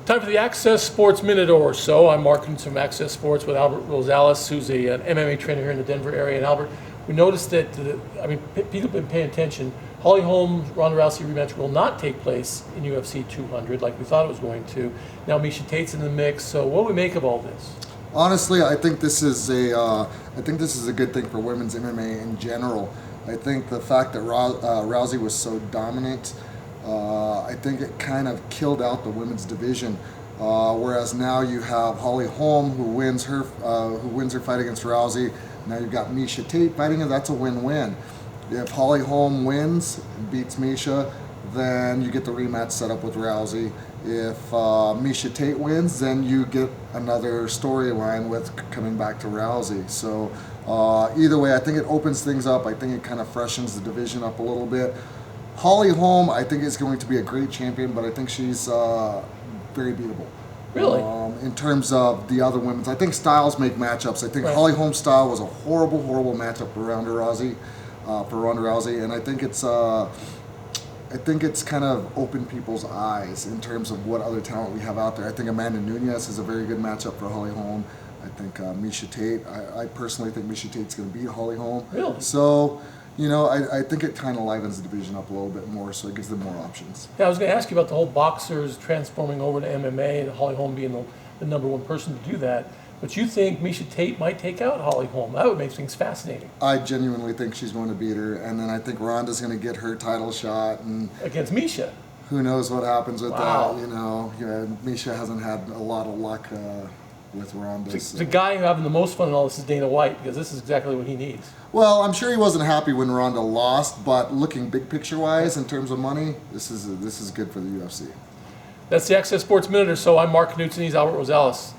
Time for the AXS Sports Minute or so. I'm Mark Knudson from AXS Sports with Albert Rosales, who's an MMA trainer here in the Denver area. And Albert, we noticed that, people have been paying attention. Holly Holm, Ronda Rousey rematch will not take place in UFC 200 like we thought it was going to. Now Miesha Tate's in the mix. So what do we make of all this? Honestly, I think this is a good thing for women's MMA in general. I think the fact that Rousey was so dominant, I think it kind of killed out the women's division. Whereas now you have Holly Holm who wins her fight against Rousey. Now you've got Miesha Tate fighting her. That's a win-win. If Holly Holm wins, beats Miesha, then you get the rematch set up with Rousey. If Miesha Tate wins, then you get another storyline with coming back to Rousey. So either way, I think it opens things up. I think it kind of freshens the division up a little bit. Holly Holm, I think, is going to be a great champion, but I think she's very beatable. Really? In terms of the other women's, I think styles make matchups. I think right. Holly Holm's style was a horrible matchup for Ronda Rousey, and I think it's kind of opened people's eyes in terms of what other talent we have out there. I think Amanda Nunes is a very good matchup for Holly Holm. I think Miesha Tate. I personally think Miesha Tate's going to beat Holly Holm. Really? So, I think it kind of livens the division up a little bit more, so it gives them more options. Yeah, I was going to ask you about the whole boxers transforming over to MMA and Holly Holm being the number one person to do that. But you think Miesha Tate might take out Holly Holm? That would make things fascinating. I genuinely think she's going to beat her, and then I think Ronda's going to get her title shot. And against Miesha. Who knows what happens with wow. that? Miesha hasn't had a lot of luck with Ronda. The guy who having the most fun in all this is Dana White, because this is exactly what he needs. Well, I'm sure he wasn't happy when Ronda lost, but looking big picture wise in terms of money, this is good for the UFC. That's the AXS Sports Minute or so. I'm Mark Knudson. He's Albert Rosales.